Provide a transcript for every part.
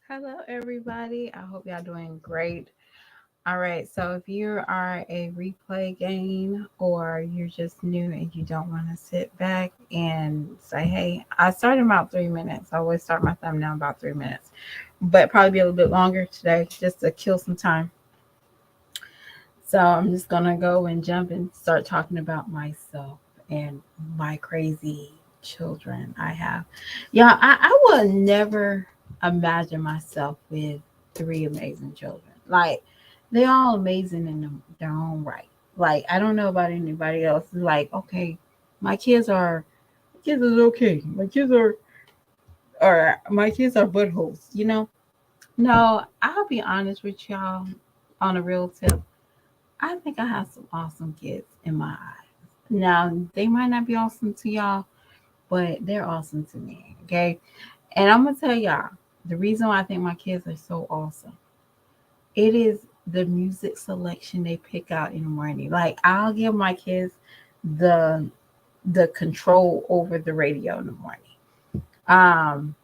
Hello, everybody. I hope y'all doing great. All right, so if you are a replay game or you're just new and you don't want to sit back and say, hey, I started about 3 minutes. I always start my thumbnail about 3 minutes, but probably be a little bit longer today just to kill some time. So I'm just going to go and jump and start talking about myself and my crazy children I have. Yeah, I would never imagine myself with three amazing children. Like, they're all amazing in their own right. Like, I don't know about anybody else. Like, okay, my kids are, my kids is okay. My kids are buttholes, you know? No, I'll be honest with y'all on a real tip. I think I have some awesome kids in my eyes. Now, they might not be awesome to y'all, but they're awesome to me. Okay. And I'm going to tell y'all the reason why I think my kids are so awesome. It is the music selection they pick out in the morning. Like, I'll give my kids the control over the radio in the morning. And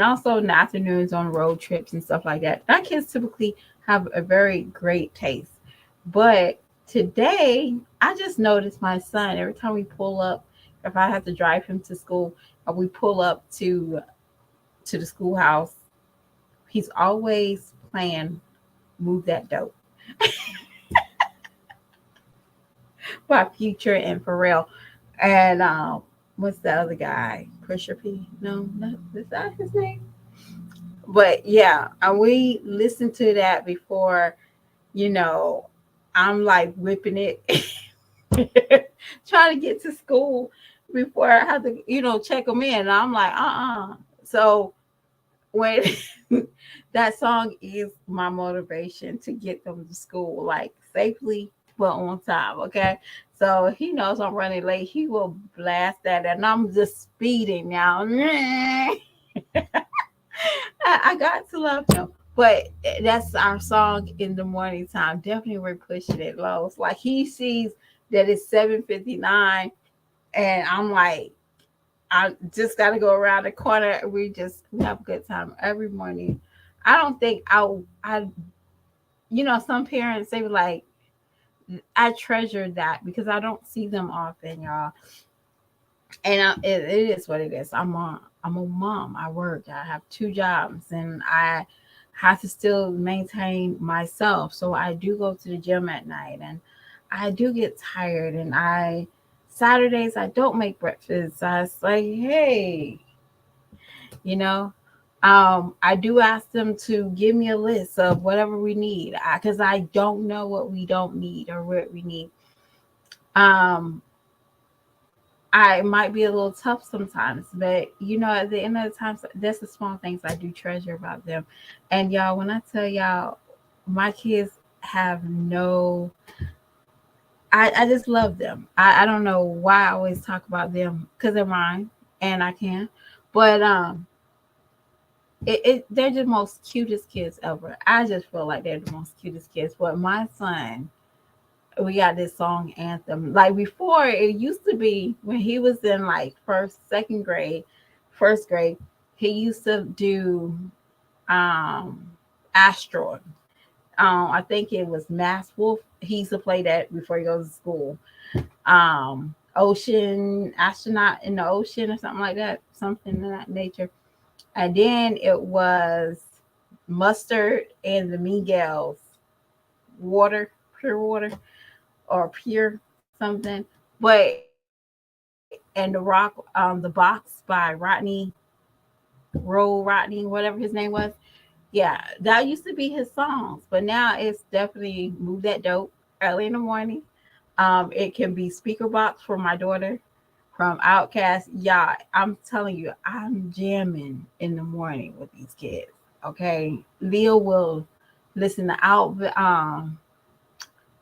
also in the afternoons on road trips and stuff like that. My kids typically have a very great taste. But today, I just noticed my son, every time we pull up, if I have to drive him to school, or we pull up to the schoolhouse, he's always playing Move That Dope by Future and Pharrell. And what's the other guy? Pusher P? No, is that his name? But yeah, we listened to that before, you know, I'm like whipping it, trying to get to school before I have to, check them in. And I'm like, So when that song is my motivation to get them to school, like safely but on time. Okay. So he knows I'm running late. He will blast that, and I'm just speeding now. I got to love him. But that's our song in the morning time. Definitely we're pushing it low. It's like he sees that it's 7:59, and I'm like, I just got to go around the corner. We have a good time every morning. I don't think some parents, they were like, I treasure that because I don't see them often, y'all. And it is what it is. I'm a mom. I work. I have two jobs, and I have to still maintain myself. So I do go to the gym at night, and I do get tired. And Saturdays I don't make breakfast. I was like, hey, you know, I do ask them to give me a list of whatever we need because I don't know what we don't need or what we need. Um, I might be a little tough sometimes, but at the end of the time, that's the small things I do treasure about them. And y'all, when I tell y'all, my kids have no, I just love them. I don't know why I always talk about them because they're mine and I can, but they're the most cutest kids ever. I just feel like they're the most cutest kids. But my son, we got this song anthem. Like before, it used to be when he was in like second grade, first grade, he used to do um Asteroid. I think it was Mass Wolf. He used to play that before he goes to school. Ocean astronaut in the ocean or something like that, something of that nature. And then it was Mustard and the Miguel's water, pure water or pure something. But and the box by Rodney, whatever his name was. Yeah, that used to be his songs, but now it's definitely Move That Dope early in the morning. It can be Speaker Box for my daughter from Outcast. Yeah, I'm telling you, I'm jamming in the morning with these kids. Okay, Leah will listen to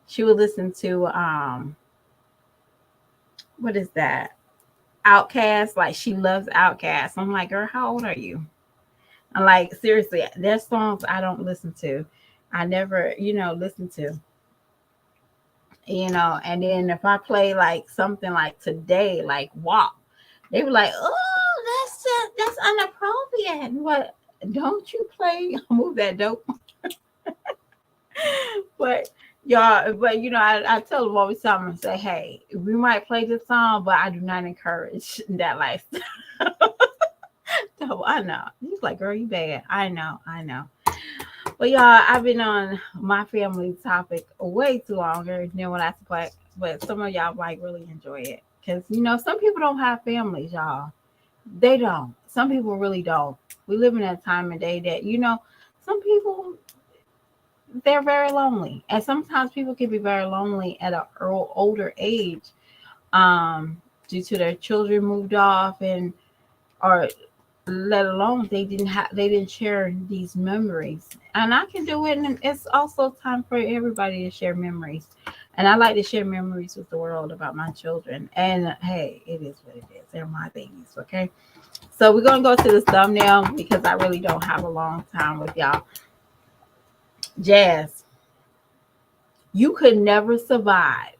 she will listen to what is that? Outcast. Like she loves Outcast. I'm like, girl, how old are you? I'm like, seriously, there's songs I don't listen to. I never, listen to. And then if I play like something like today, like WAP, they were like, oh, that's inappropriate. What? Don't you play move that dope. But y'all, but I tell them all the time and say, hey, we might play this song, but I do not encourage that lifestyle. So I know. He's like, girl, you bad. I know. But y'all, I've been on my family topic way too longer than what I expect. But some of y'all might really enjoy it. Because some people don't have families, y'all. They don't. Some people really don't. We live in a time and day that, some people they're very lonely. And sometimes people can be very lonely at an older age, due to their children moved off, and or let alone they didn't share these memories. And I can do it, and it's also time for everybody to share memories. And I like to share memories with the world about my children. And hey, it is what it is. They're my babies, okay? So we're gonna go to this thumbnail because I really don't have a long time with y'all. Jazz, you could never survive.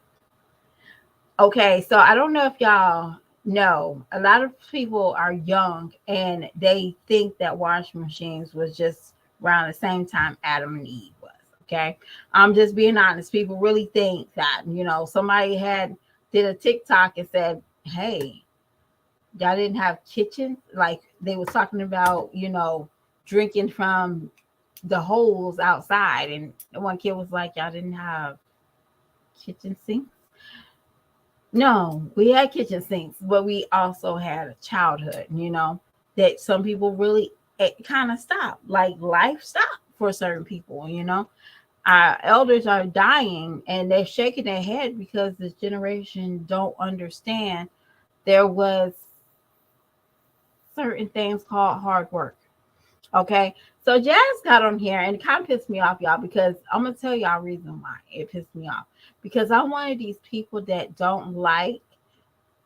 Okay, so I don't know if y'all know, a lot of people are young and they think that washing machines was just around the same time Adam and Eve was. Okay, I'm just being honest. People really think that, somebody did a TikTok and said, hey, y'all didn't have kitchens. Like they was talking about, drinking from the holes outside. And one kid was like, y'all didn't have kitchen sinks. No, we had kitchen sinks, but we also had a childhood, that some people really kind of stopped. Like life stopped for certain people. Our elders are dying and they're shaking their head because this generation don't understand there was certain things called hard work. Okay. So Jazz got on here and it kind of pissed me off, y'all, because I'm gonna tell y'all a reason why it pissed me off. Because I'm one of these people that don't like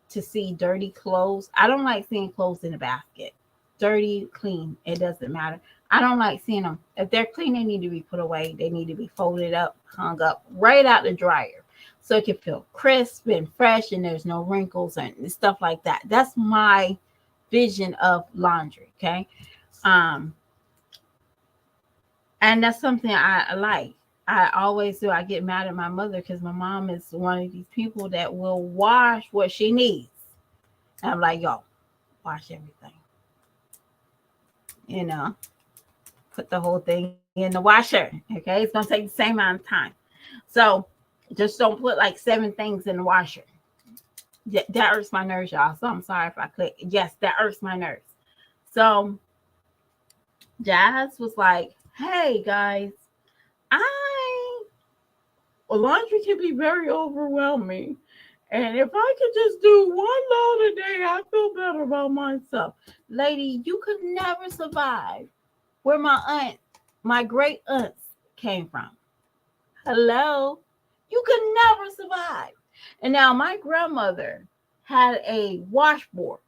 to see dirty clothes. I don't like seeing clothes in a basket. Dirty, clean, it doesn't matter. I don't like seeing them. If they're clean, they need to be put away. They need to be folded up, hung up, right out the dryer. So it can feel crisp and fresh and there's no wrinkles and stuff like that. That's my vision of laundry. Okay. Um, and that's something I like. I always do. I get mad at my mother because my mom is one of these people that will wash what she needs. And I'm like, yo, wash everything. You know, put the whole thing in the washer. Okay. It's going to take the same amount of time. So just don't put like 7 things in the washer. That irks my nerves, y'all. So I'm sorry if I click. Yes, that irks my nerves. So Jazz was like, hey guys, I laundry can be very overwhelming. And if I could just do one load a day, I feel better about myself. Lady, you could never survive where my great aunts came from. Hello? You could never survive. And now my grandmother had a washboard.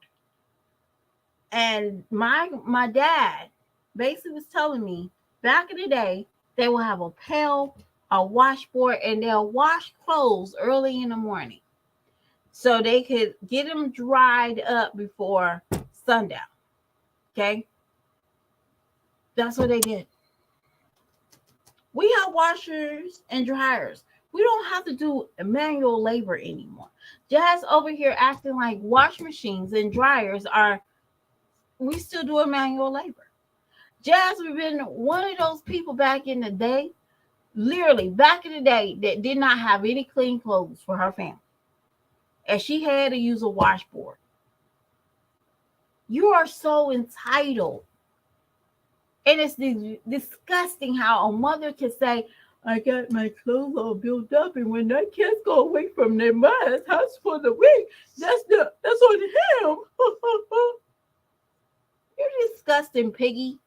And my dad basically was telling me back in the day, they will have a pail, a washboard, and they'll wash clothes early in the morning so they could get them dried up before sundown. Okay. That's what they did. We have washers and dryers. We don't have to do manual labor anymore. Jazz over here acting like wash machines and dryers we still do a manual labor. Jazz has been one of those people back in the day, literally back in the day, that did not have any clean clothes for her family. And she had to use a washboard. You are so entitled. And it's disgusting how a mother can say, I got my clothes all built up, and when that kids go away from their mother's house for the week, that's on him. You're disgusting, piggy.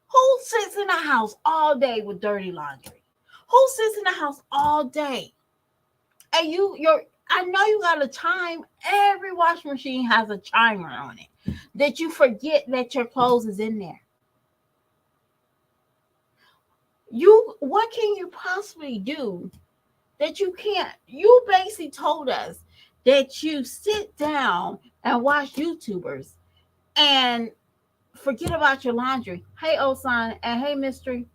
Who sits in the house all day with dirty laundry? Who sits in the house all day? And I know you got a chime. Every washing machine has a chimer on it that you forget that your clothes is in there. What can you possibly do that you can't? You basically told us that you sit down and watch YouTubers and Forget about your laundry. Hey, Osan, and hey, Mystery.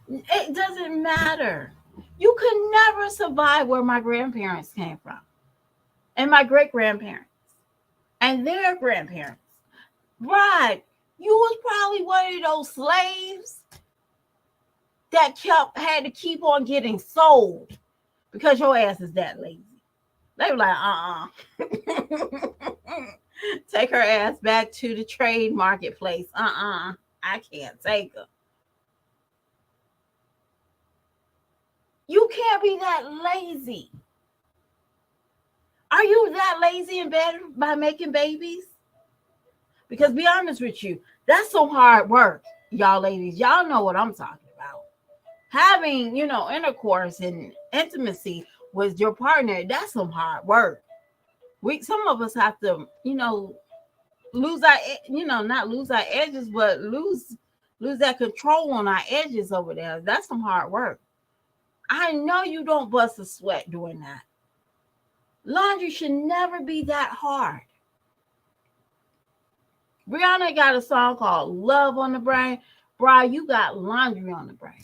It doesn't matter. You could never survive where my grandparents came from, and my great grandparents, and their grandparents. Right. You was probably one of those slaves that had to keep on getting sold because your ass is that lazy. They were like, take her ass back to the trade marketplace. I can't take her. You can't be that lazy. Are you that lazy in bed by making babies? Because be honest with you, that's some hard work, y'all ladies. Y'all know what I'm talking about. Having, intercourse and intimacy with your partner, that's some hard work. Some of us have to, lose our, not lose our edges, but lose that control on our edges over there. That's some hard work. I know you don't bust a sweat doing that. Laundry should never be that hard. Rihanna got a song called Love on the Brain. Bri, you got laundry on the brain.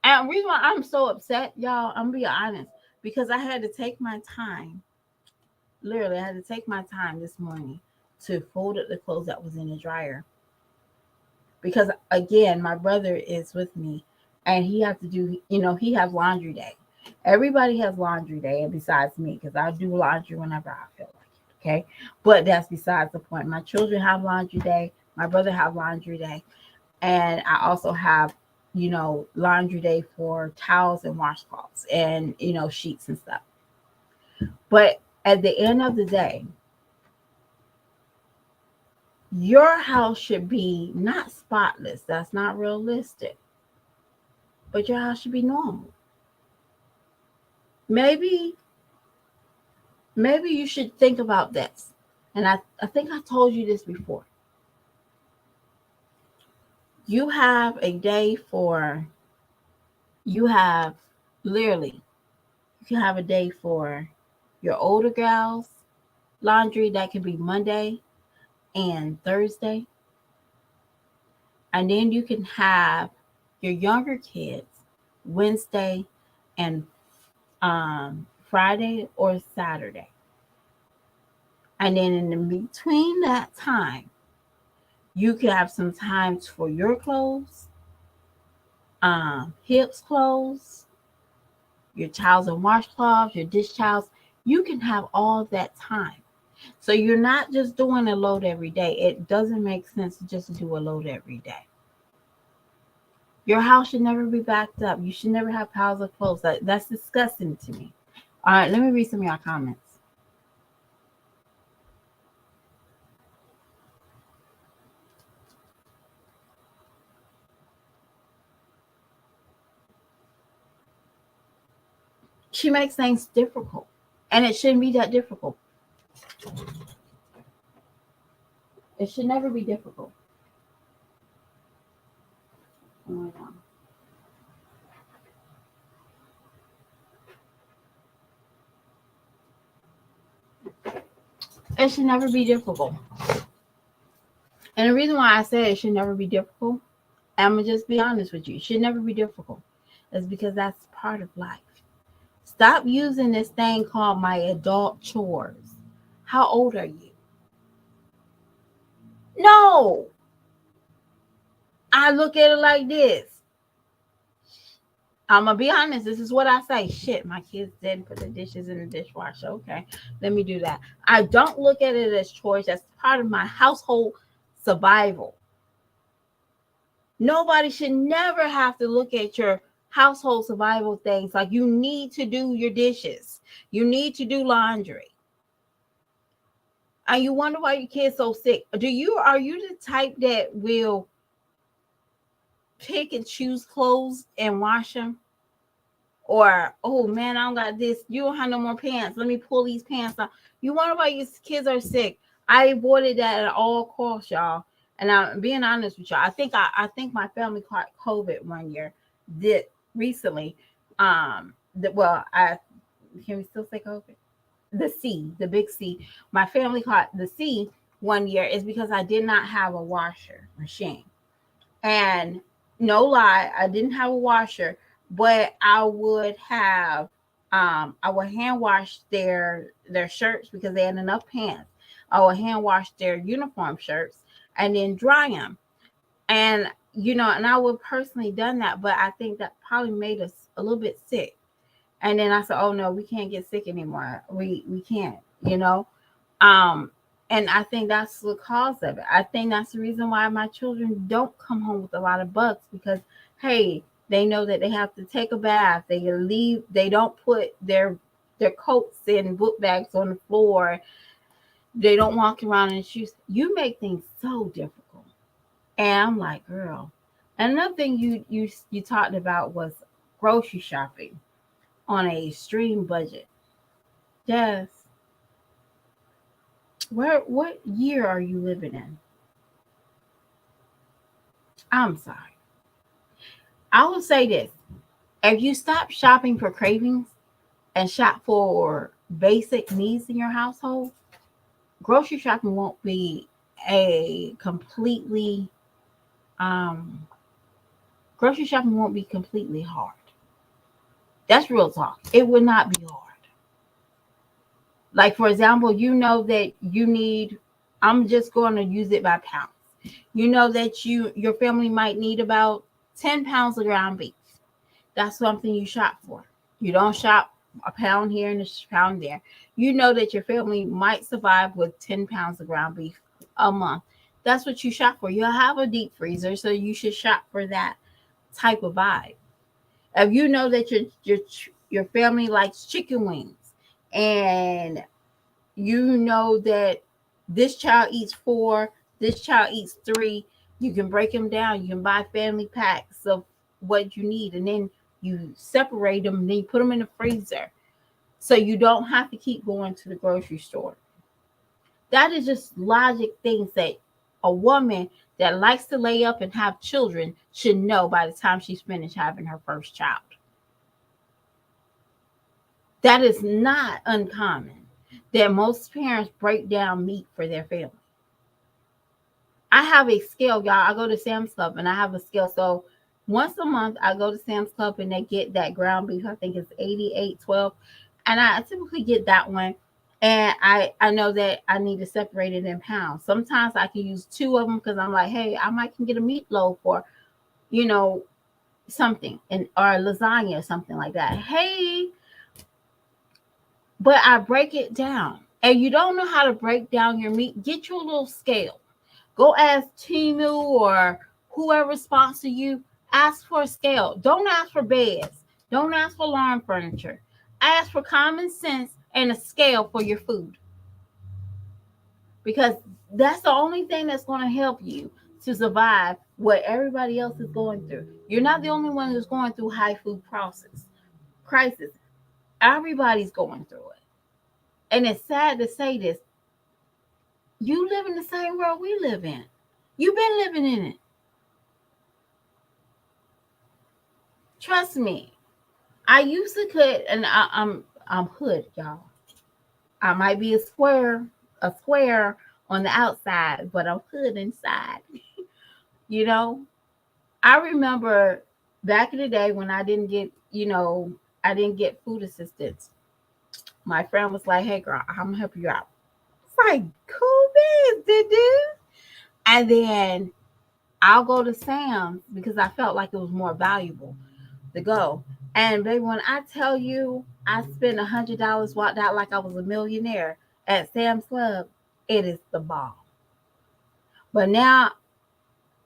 And the reason why I'm so upset, y'all, I'm being honest, because I had to take my time. Literally, I had to take my time this morning to fold up the clothes that was in the dryer. Because again, my brother is with me and he has to do, he has laundry day. Everybody has laundry day besides me because I do laundry whenever I feel like it. Okay. But that's besides the point. My children have laundry day. My brother have laundry day. And I also have, laundry day for towels and washcloths and, sheets and stuff. But at the end of the day, your house should be not spotless. That's not realistic. But your house should be normal. Maybe you should think about this. And I think I told you this before. You have a day you have literally, you can have a day for your older gals laundry. That can be Monday and Thursday. And then you can have your younger kids Wednesday and Friday or Saturday. And then in between that time, you can have some times for your clothes, hips clothes, your towels and washcloths, your dish towels. You can have all that time. So you're not just doing a load every day. It doesn't make sense just to do a load every day. Your house should never be backed up. You should never have piles of clothes. That's disgusting to me. All right, let me read some of your comments. She makes things difficult, and it shouldn't be that difficult. It should never be difficult. Oh my God. It should never be difficult. And the reason why I say it should never be difficult, I'm going to just be honest with you, it should never be difficult, is because that's part of life. Stop using this thing called my adult chores. How old are you? No. I look at it like this. I'm going to be honest. This is what I say. Shit, my kids didn't put the dishes in the dishwasher. Okay, let me do that. I don't look at it as chores. That's part of my household survival. Nobody should never have to look at your household survival things like you need to do your dishes. You need to do laundry. And you wonder why your kid's so sick. Are you the type that will pick and choose clothes and wash them? Or, oh man, I don't got this. You don't have no more pants. Let me pull these pants out. You wonder why your kids are sick. I avoided that at all costs, y'all. And I'm being honest with y'all. I think my family caught COVID one year. Did recently. Can we still say COVID? the C, the big C. My family caught the C one year is because I did not have a washer machine. And no lie, I didn't have a washer, but I would hand wash their shirts because they had enough pants. I would hand wash their uniform shirts and then dry them. And and I would personally done that, but I think that probably made us a little bit sick. And then I said, "Oh no, we can't get sick anymore. We can't." Um, and I think that's the cause of it. I think that's the reason why my children don't come home with a lot of bugs because, hey, they know that they have to take a bath. They leave. They don't put their coats and book bags on the floor. They don't walk around in shoes. You make things so difficult. And I'm like, girl. And another thing you talked about was grocery shopping on a extreme budget. Yes. What year are you living in? I'm sorry. I will say this. If you stop shopping for cravings and shop for basic needs in your household, grocery shopping won't be a completely um grocery shopping won't be completely hard. That's real talk. It would not be hard. Like for example, you know that you need I'm just going to use it by pounds. You know that your family might need about 10 pounds of ground beef. That's something you shop for. You don't shop a pound here and a pound there. You know that your family might survive with 10 pounds of ground beef a month. That's what you shop for. You have a deep freezer, so you should shop for that type of vibe. If you know that your family likes chicken wings and you know that this child eats four, this child eats three, you can break them down. You can buy family packs of what you need, and then you separate them, and then you put them in the freezer, so you don't have to keep going to the grocery store. That is just logic things that a woman that likes to lay up and have children should know by the time she's finished having her first child. That is not uncommon that most parents break down meat for their family. I have a scale, y'all. I go to Sam's Club and I have a scale. So once a month, I go to Sam's Club and they get that ground beef. I think it's 88.12. And I typically get that one. And I know that I need to separate it in pounds. Sometimes I can use two of them because I'm like, hey, I might can get a meatloaf or, you know, something and or lasagna or something like that. Hey, but I break it down. And you don't know how to break down your meat, get you a little scale. Go ask Timu or whoever sponsor you. Ask for a scale. Don't ask for beds. Don't ask for lawn furniture. Ask for common sense and a scale for your food. Because that's the only thing that's going to help you to survive what everybody else is going through. You're not the only one who's going through high food crisis. Everybody's going through it. And it's sad to say this. You live in the same world we live in. You've been living in it. Trust me. I used to cut, and I'm hood, y'all. I might be a square on the outside, but I'm hood inside. You know, I remember back in the day when I didn't get food assistance. My friend was like, "Hey, girl, I'm gonna help you out." It's like, cool beans, dude. And then I'll go to Sam's because I felt like it was more valuable to go. And baby, when I tell you I spent $100, walked out like I was a millionaire at Sam's Club, it is the bomb. But now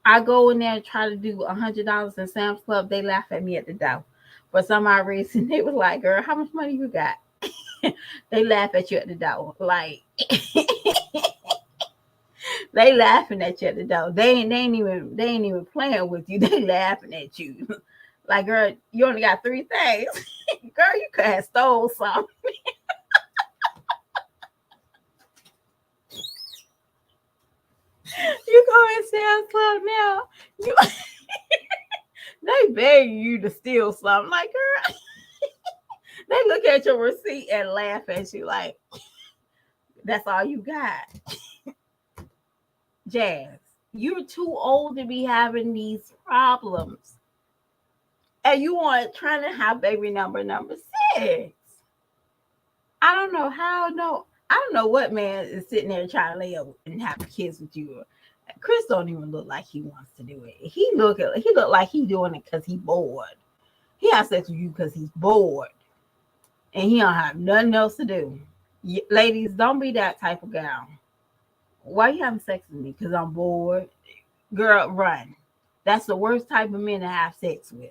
I go in there and try to do $100 in Sam's Club, they laugh at me at the door. For some odd reason, they was like, "Girl, how much money you got?" They laugh at you at the door. Like they laughing at you at the door. They ain't even playing with you. They laughing at you. Like, girl, you only got three things. Girl, you could have stole some. You go in Sam's Club now. You they begging you to steal something. Like, girl, They look at your receipt and laugh at you like, that's all you got. Jazz, you're too old to be having these problems. And you want trying to have baby number 6. I don't know how, no. I don't know what man is sitting there trying to lay up and have kids with you. Chris don't even look like he wants to do it. He look like he doing it because he bored. He has sex with you because he's bored. And he don't have nothing else to do. Ladies, don't be that type of gal. Why you having sex with me? Because I'm bored. Girl, run. That's the worst type of men to have sex with.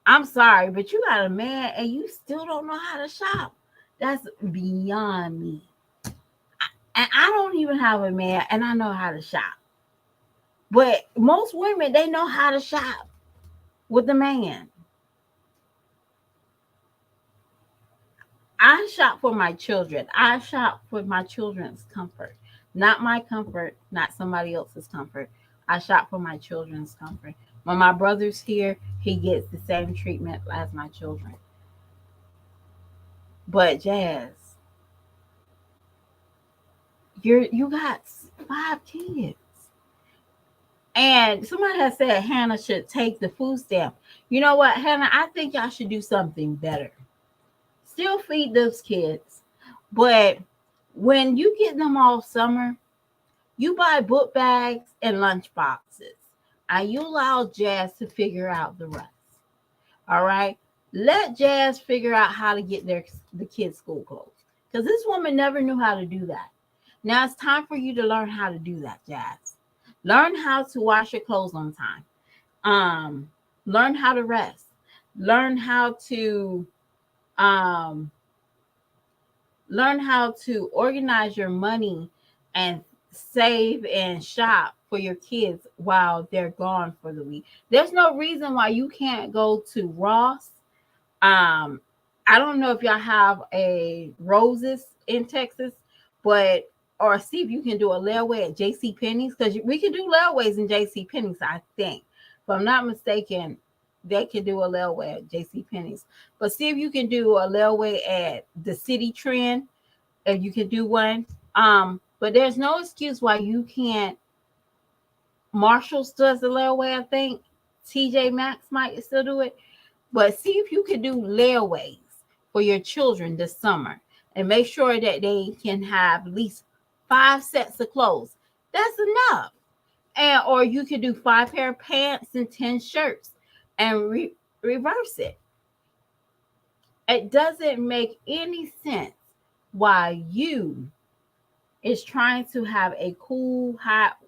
I'm sorry, but you got a man and you still don't know how to shop. That's beyond me. And I don't even have a man and I know how to shop. But most women, they know how to shop with the man. I shop for my children. I shop for my children's comfort. Not my comfort, not somebody else's comfort. I shop for my children's comfort. When my brother's here, he gets the same treatment as my children. But Jazz, you got 5 kids. And somebody has said Hannah should take the food stamp. You know what, Hannah? I think y'all should do something better. Still feed those kids. But when you get them all summer, you buy book bags and lunch boxes. And you allow Jazz to figure out the rest. All right? Let Jazz figure out how to get the kids' school clothes. Because this woman never knew how to do that. Now it's time for you to learn how to do that, Jazz. Learn how to wash your clothes on time. Learn how to rest. Learn how to organize your money and save and shop for your kids while they're gone for the week. There's no reason why you can't go to Ross. I don't know if y'all have a Roses in Texas, but or see if you can do a layaway at JC Penney's, because we can do layaways in JC Penney's, I think. If I'm not mistaken, they can do a layaway at JC Penney's. But see if you can do a layaway at the City Trend, if you can do one. But there's no excuse why you can't. Marshall's does the layaway, I think. TJ Maxx might still do it. But see if you can do layaways for your children this summer and make sure that they can have at least 5 sets of clothes. That's enough. And or you could do 5 pair of pants and 10 shirts and reverse it. It doesn't make any sense why you is trying to have a cool, hot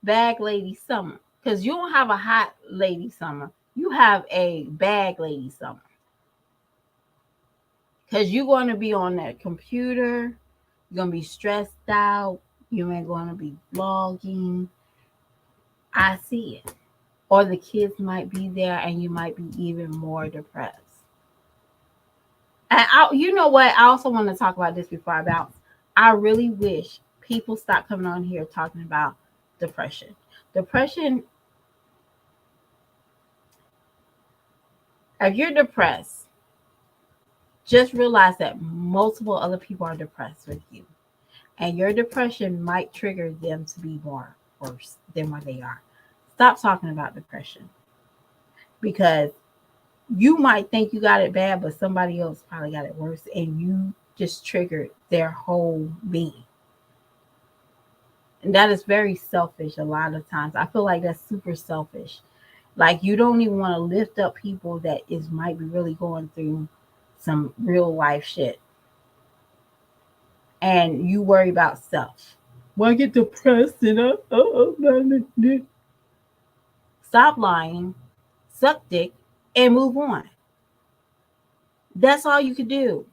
bag lady summer. Because you don't have a hot lady summer. You have a bag lady summer. Because you're going to be on that computer. You're going to be stressed out. You ain't going to be vlogging. I see it. Or the kids might be there and you might be even more depressed. And you know what? I also want to talk about this before I bounce. I really wish people stop coming on here talking about depression. Depression, if you're depressed, just realize that multiple other people are depressed with you. And your depression might trigger them to be more worse than what they are. Stop talking about depression. Because you might think you got it bad, but somebody else probably got it worse. And you just triggered their whole being. And that is very selfish a lot of times. I feel like that's super selfish. Like you don't even want to lift up people that might be really going through some real life shit. And you worry about self. Well, I get depressed and stop lying, suck dick, and move on. That's all you can do.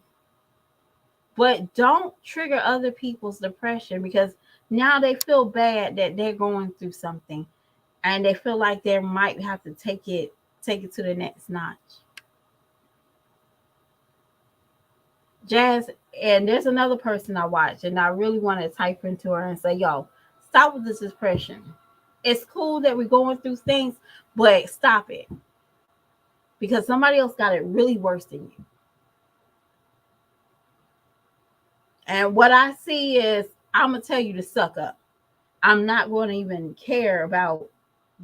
But don't trigger other people's depression, because now they feel bad that they're going through something and they feel like they might have to take it to the next notch. Jazz, and there's another person I watch and I really want to type into her and say, yo, stop with this depression. It's cool that we're going through things, but stop it. because somebody else got it really worse than you. And what I see is, I'm gonna tell you to suck up. I'm not going to even care about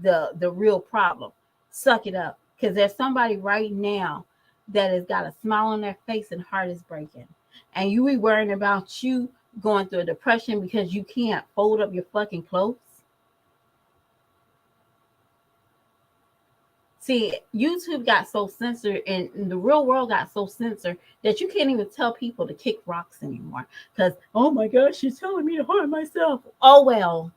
the real problem. Suck it up, because there's somebody right now that has got a smile on their face and heart is breaking, and you be worrying about you going through a depression because you can't fold up your fucking clothes. See, YouTube got so censored and the real world got so censored that you can't even tell people to kick rocks anymore. Because, oh my gosh, she's telling me to harm myself. Oh, well,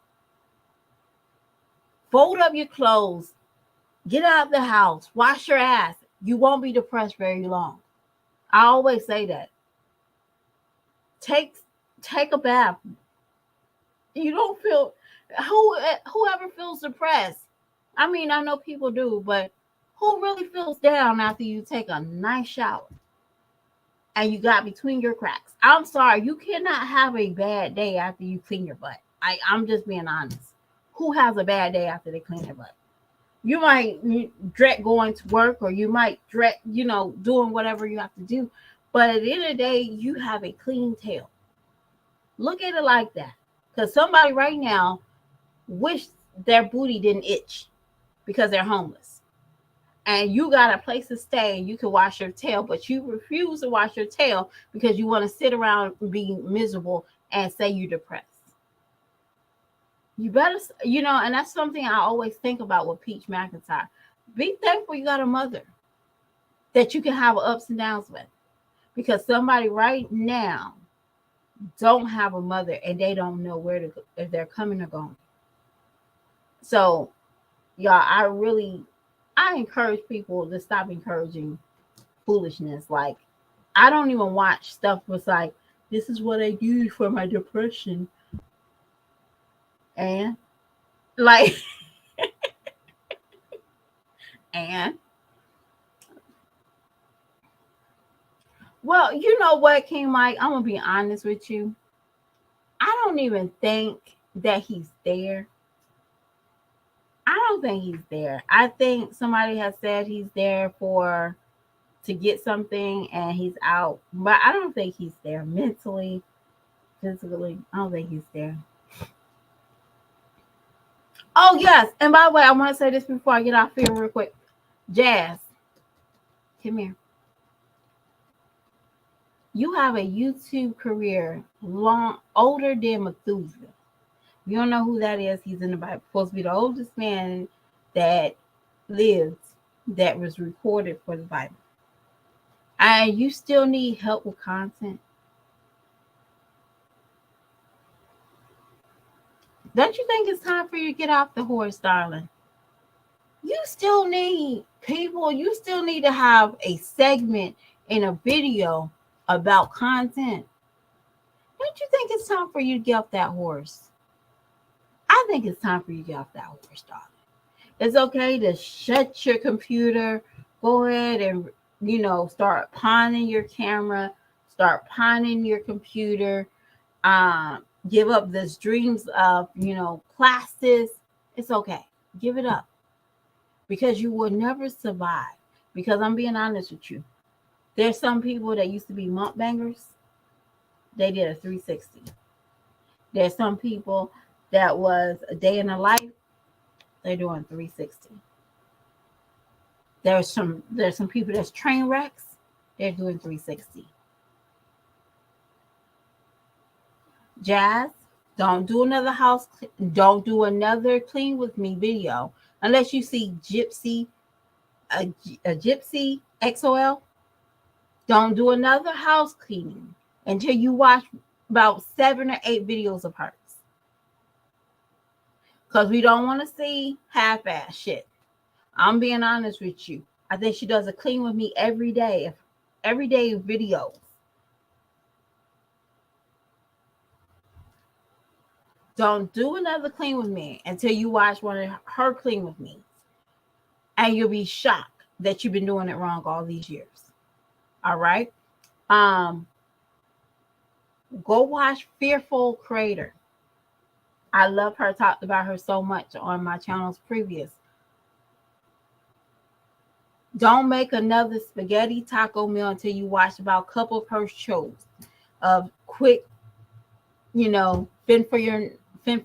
fold up your clothes, get out of the house, wash your ass. You won't be depressed very long. I always say that. Take a bath. You don't feel, whoever feels depressed. I mean, I know people do, but who really feels down after you take a nice shower and you got between your cracks? I'm sorry, you cannot have a bad day after you clean your butt. I'm just being honest. Who has a bad day after they clean their butt? You might dread going to work, or you might dread, doing whatever you have to do. But at the end of the day, you have a clean tail. Look at it like that. Because somebody right now wish their booty didn't itch because they're homeless. And you got a place to stay and you can wash your tail, but you refuse to wash your tail because you want to sit around and be miserable and say you're depressed. You better, and that's something I always think about with Peach McIntyre. Be thankful you got a mother that you can have ups and downs with, because somebody right now don't have a mother and they don't know where to go, if they're coming or going. So, y'all, I encourage people to stop encouraging foolishness. Like, I don't even watch stuff that's like, this is what I use for my depression. And like, and well, you know what, King Mike, I'm gonna be honest with you. I don't even think that he's there. I don't think he's there. I think somebody has said he's there to get something and he's out. But I don't think he's there mentally, physically. I don't think he's there. Oh, yes. And by the way, I want to say this before I get off here real quick. Jazz, come here. You have a YouTube career older than Methuselah. You don't know who that is. He's in the Bible. Supposed to be the oldest man that lived, that was recorded for the Bible. And you still need help with content. Don't you think it's time for you to get off the horse, darling? You still need people. You still need to have a segment in a video about content. Don't you think it's time for you to get off that horse? I think it's time for you to get off that horse, darling. It's okay to shut your computer. Go ahead and, start pawning your camera. Start pawning your computer. Give up these dreams of, classes. It's okay. Give it up. Because you will never survive. Because I'm being honest with you. There's some people that used to be mukbangers. They did a 360. There's some people that was a day in a life. They're doing 360. There's some people that's train wrecks. They're doing 360. Jazz, don't do another clean with me video unless you see a Gypsy XOL. Don't do another house cleaning until you watch about 7 or 8 videos of hers. Because we don't want to see half-ass shit. I'm being honest with you. I think she does a clean with me every day videos. Don't do another clean with me until you watch one of her clean with me. And you'll be shocked that you've been doing it wrong all these years. All right. Go watch Fearful Creator. I love her. Talked about her so much on my channels previous. Don't make another spaghetti taco meal until you watch about a couple of her shows of quick, fend for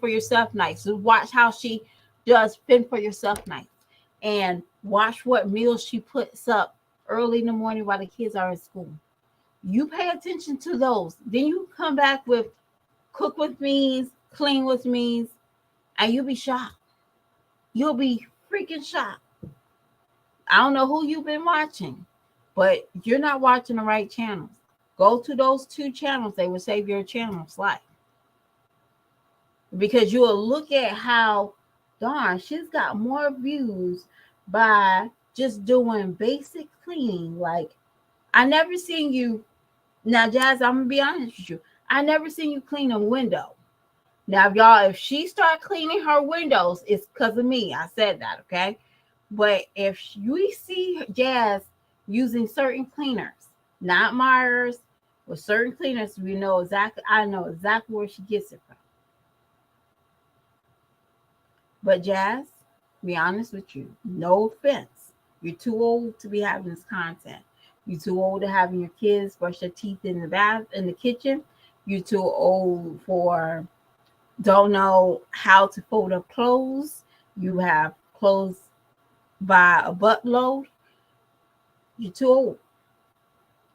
yourself nights. So watch how she does fend for yourself nights, and watch what meals she puts up early in the morning while the kids are in school. You pay attention to those. Then you come back with cook with me's, clean with me's, and you'll be shocked. You'll be freaking shocked. I don't know who you've been watching, but you're not watching the right channels. Go to those two channels. They will save your channel's life. Because you will look at how, darn, she's got more views by just doing basic cleaning. Like, I never seen you. Now, Jazz, I'm going to be honest with you. I never seen you clean a window. Now, y'all, if she start cleaning her windows, it's because of me. I said that, okay? But if we see Jazz using certain cleaners, not Myers, with certain cleaners, we know exactly. I know exactly where she gets it from. But Jazz, be honest with you, no offense, you're too old to be having this content. You're too old to having your kids brush their teeth in the bath in the kitchen. You're too old for don't know how to fold up clothes. You have clothes by a buttload. You're too old.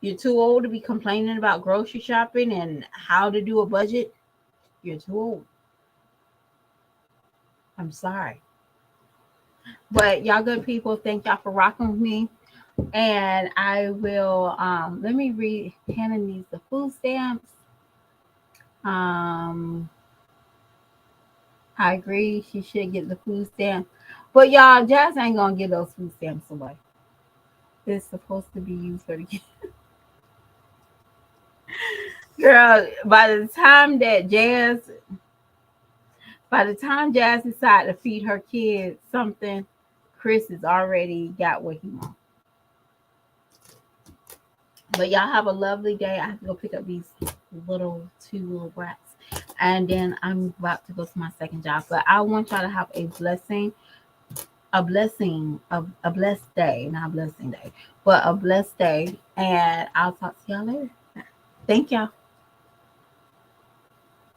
You're too old to be complaining about grocery shopping and how to do a budget. You're too old. I'm sorry. But y'all good people, thank y'all for rocking with me. And I will let me read. Hannah needs the food stamps. Um I agree she should get the food stamps. But y'all, Jazz ain't gonna get those food stamps away. It's supposed to be used for the kids. Girl, by the time Jazz decided to feed her kids something, Chris has already got what he wants. But y'all have a lovely day. I have to go pick up these two little brats. And then I'm about to go to my second job. But I want y'all to have a blessed day. Not a blessing day, but a blessed day. And I'll talk to y'all later. Thank y'all.